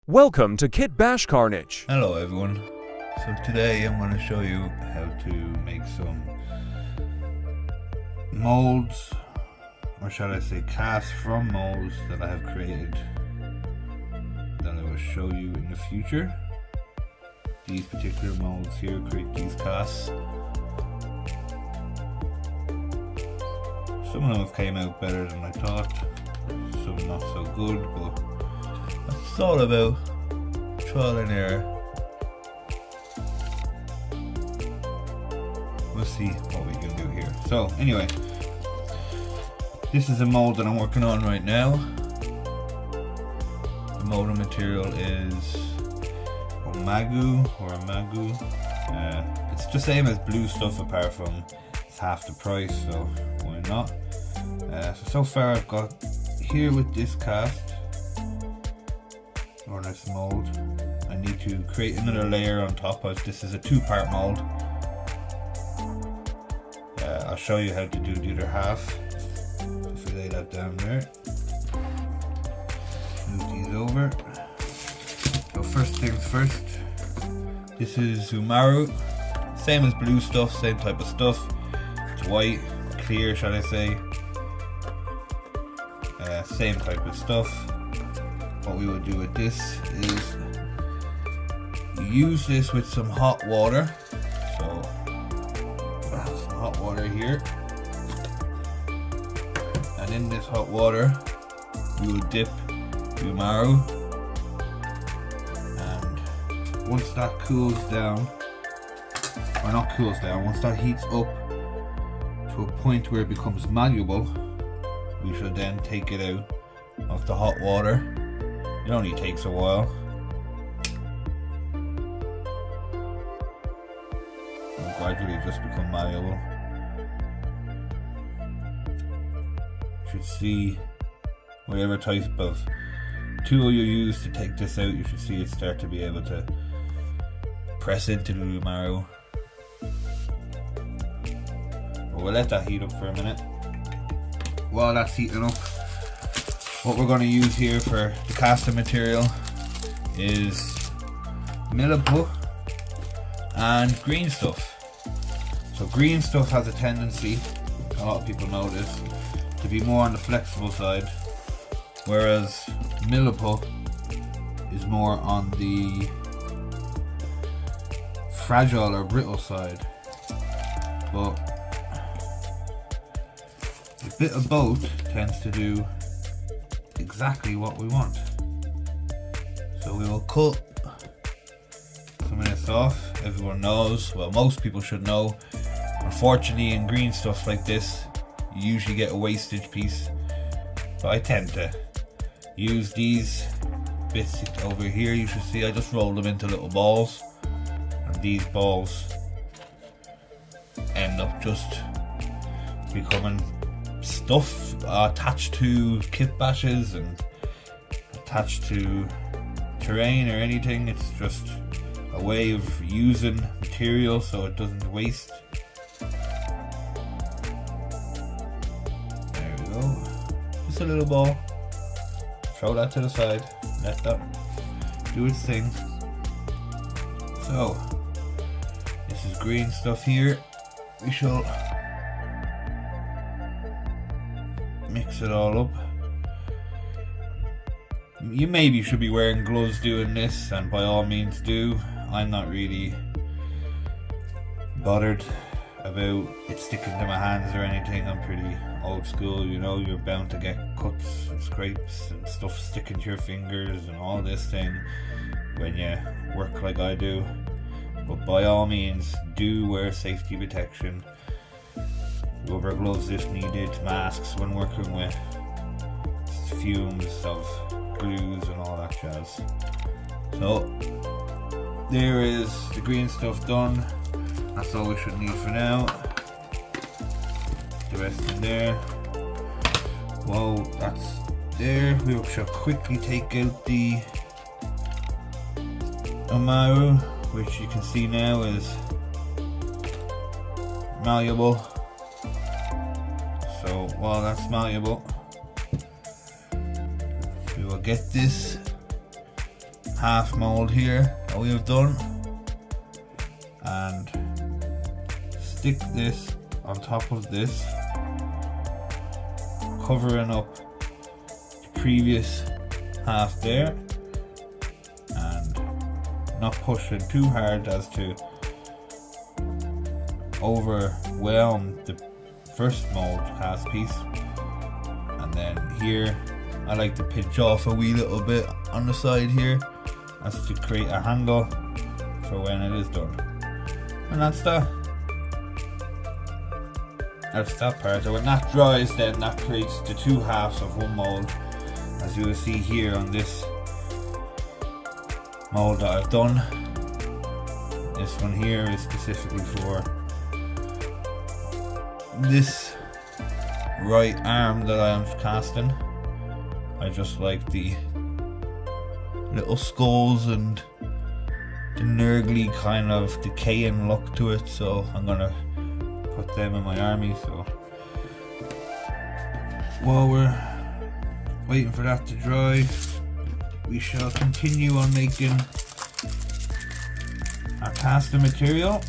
Welcome to KitbashCarnage. Hello everyone. So today I'm going to show you how to make some molds, or shall I say cast from molds that I have created that I will show you in the future. These particular molds here create these casts. Some of them have came out better than I thought, some not so good, but it's all about trial and error. We'll see what we can do here. So anyway, this is a mold that I'm working on right now. The molding material is Omagu. It's the same as blue stuff, apart from it's half the price, so why not? So far I've got here with this cast, or this mold, I need to create another layer on top of this. Is a two-part mold. I'll show you how to do the other half. If we lay that down there, move these over. So first things first, this is Umaru, same as blue stuff, same type of stuff. It's white, clear shall I say, same type of stuff. What we would do with this is use this with some hot water. So some hot water here, and in this hot water we will dip Umaru, and once that cools down, or not cools down, once that heats up to a point where it becomes malleable, we shall then take it out of the hot water. It only takes a while. And gradually just become malleable. You should see whatever type of tool you use to take this out, you should see it start to be able to press into the Umaru. But we'll let that heat up for a minute. While that's heating up, what we're going to use here for the casting material is Milliput and green stuff. So green stuff has a tendency, a lot of people know this, to be more on the flexible side, whereas Milliput is more on the fragile or brittle side. But a bit of both tends to do exactly what we want. So we will cut some of this off. Everyone knows, well, most people should know, unfortunately in green stuff like this you usually get a wastage piece, but I tend to use these bits over here. You should see I just roll them into little balls, and these balls end up just becoming stuff attached to kit bashes and attached to terrain or anything. It's just a way of using material so it doesn't waste. There we go. Just a little ball. Throw that to the side. Let that do its thing. So this is green stuff here. We shall mix it all up. You maybe should be wearing gloves doing this, and by all means do. I'm not really bothered about it sticking to my hands or anything. I'm pretty old school, you know, you're bound to get cuts and scrapes and stuff sticking to your fingers and all this thing when you work like I do. But by all means do wear safety protection. Rubber gloves if needed, masks when working with fumes of glues and all that jazz. So there is the green stuff done. That's all we should need for now. The rest in there. While that's there, we shall quickly take out the Umaru, which you can see now is malleable. So while that's malleable, we will get this half mold here that we have done, and stick this on top of this, covering up the previous half there, and not pushing too hard as to overwhelm the first mold cast piece. And then here I like to pinch off a wee little bit on the side here as to create a handle for when it is done. And that's that part. So when that dries, then that creates the two halves of one mold, as you will see here on this mold that I've done. This one here is specifically for this right arm that I am casting. I just like the little skulls and the nurgly kind of decaying look to it, so I'm gonna put them in my army. So while we're waiting for that to dry, we shall continue on making our casting material.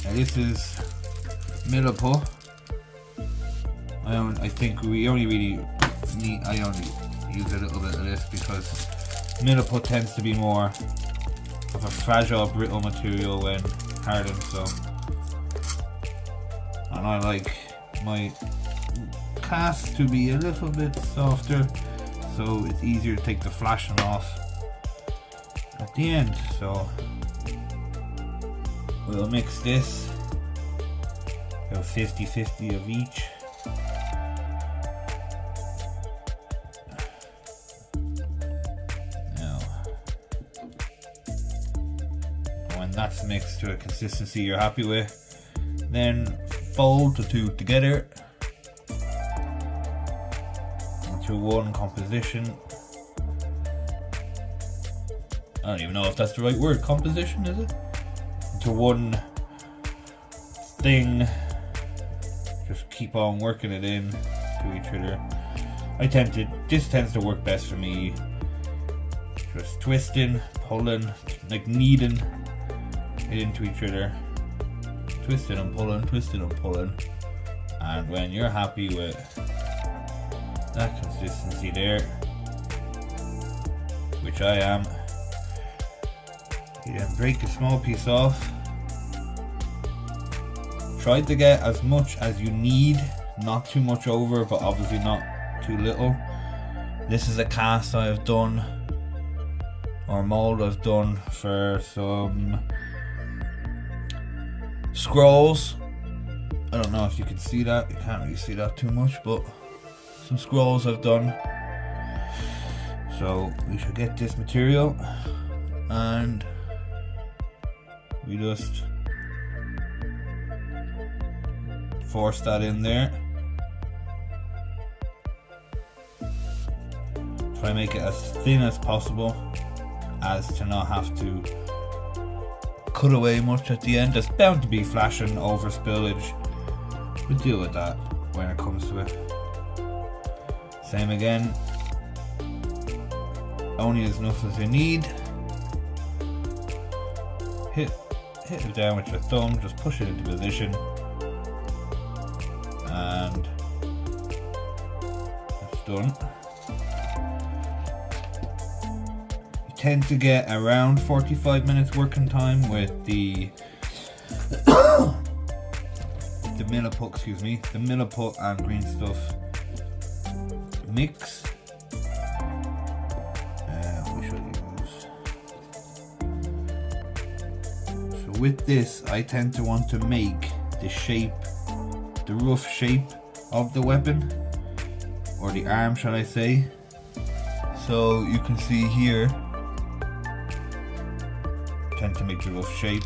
And this is Milliput. I think we only really need, I only use a little bit of this because Milliput tends to be more of a fragile, brittle material when hardened, so, and I like my cast to be a little bit softer, so it's easier to take the flashing off at the end. So we'll mix this, about 50-50 of each. Now, when that's mixed to a consistency you're happy with, then fold the two together into one composition. I don't even know if that's the right word. Composition, is it? Into one thing. Just keep on working it in to each other. This tends to work best for me. Just twisting, pulling, like kneading it into each other. Twisting and pulling, twisting and pulling. And when you're happy with that consistency there, which I am, you then break a small piece off. Try to get as much as you need, not too much over, but obviously not too little. This is a cast I have done, or mold I've done for some scrolls. I don't know if you can see that, you can't really see that too much, but some scrolls I've done. So we should get this material and we just force that in there. Try and make it as thin as possible, as to not have to cut away much at the end. There's bound to be flashing over spillage. We'll deal with that when it comes to it. Same again, only as enough as you need. Hit it down with your thumb, just push it into position, and that's done. You tend to get around 45 minutes working time with the Milliput, the Milliput and green stuff mix. We should use. So with this, I tend to want to make the shape, the rough shape of the weapon, or the arm, shall I say. So you can see here, I tend to make the rough shape.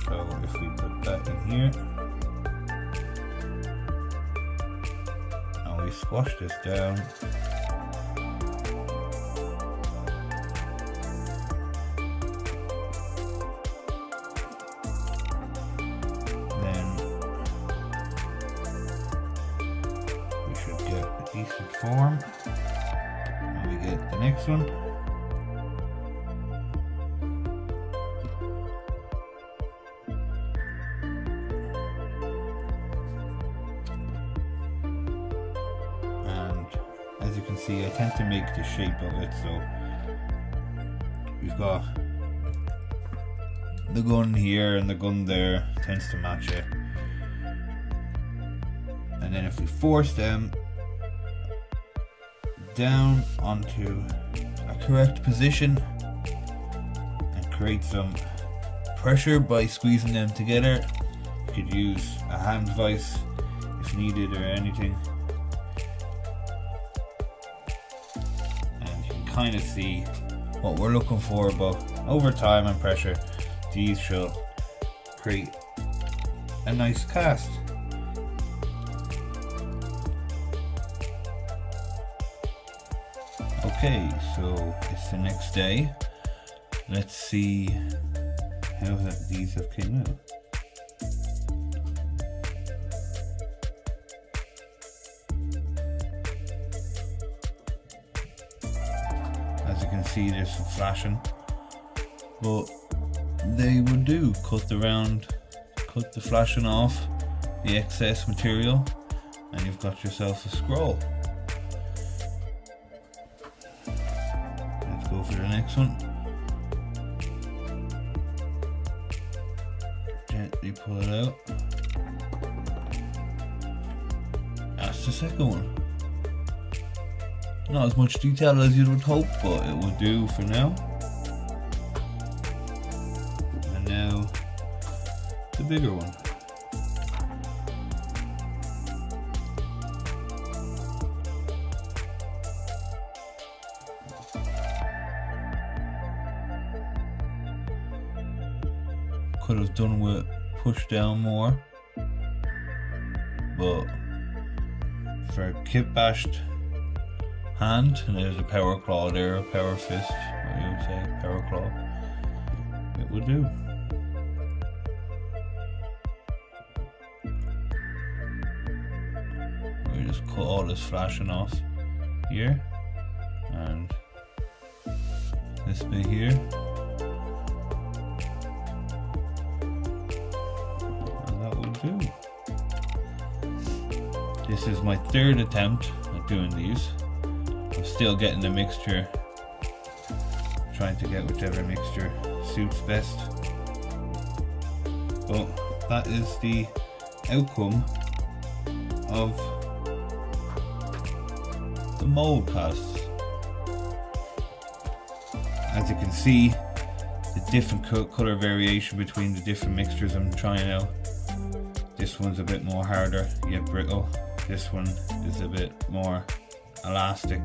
So if we put that in here, and we squash this down, then we should get a decent form, and we get the next one. And as you can see, I tend to make the shape of it, so we've got the gun here and the gun there, tends to match it. And then if we force them down onto a correct position and create some pressure by squeezing them together, you could use a hand vise if needed or anything. And you can kind of see what we're looking for, but over time and pressure, these shall create a nice cast. Okay, so it's the next day. Let's see how these have came out. As you can see, there's some flashing, but they would do. Cut the flashing off, the excess material, and you've got yourself a scroll. Let's go for the next one. Gently pull it out. That's the second one. Not as much detail as you would hope, but it will do for now. And now the bigger one. Could have done with push down more, but for a kitbashed hand, and there's a power claw there, a power fist, what you would say, power claw, it would do. We just cut all this flashing off here, and this bit here. This is my third attempt at doing these. I'm still getting the mixture, trying to get whichever mixture suits best. But that is the outcome of the mold casts. As you can see, the different color variation between the different mixtures I'm trying out. This one's a bit more harder, yet brittle. This one is a bit more elastic.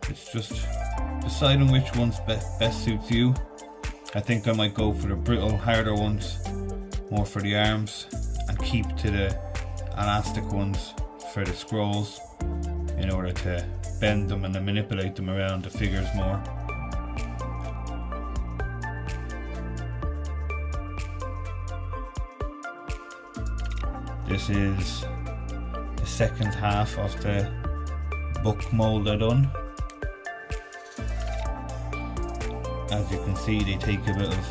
It's just deciding which one's best suits you. I think I might go for the brittle, harder ones, more for the arms, and keep to the elastic ones for the scrolls in order to bend them and then manipulate them around the figures more. This is the second half of the book mold I done. As you can see, they take a bit of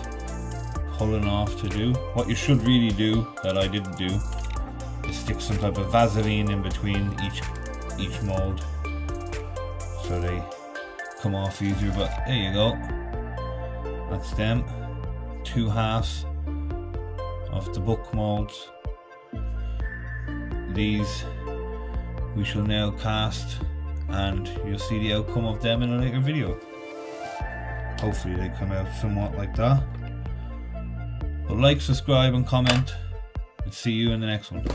pulling off to do. What you should really do, that I didn't do, is stick some type of Vaseline in between each mold so they come off easier, but there you go. That's them. Two halves of the book molds. These we shall now cast, and you'll see the outcome of them in a later video. Hopefully they come out somewhat like that. But like, subscribe and comment, and see you in the next one.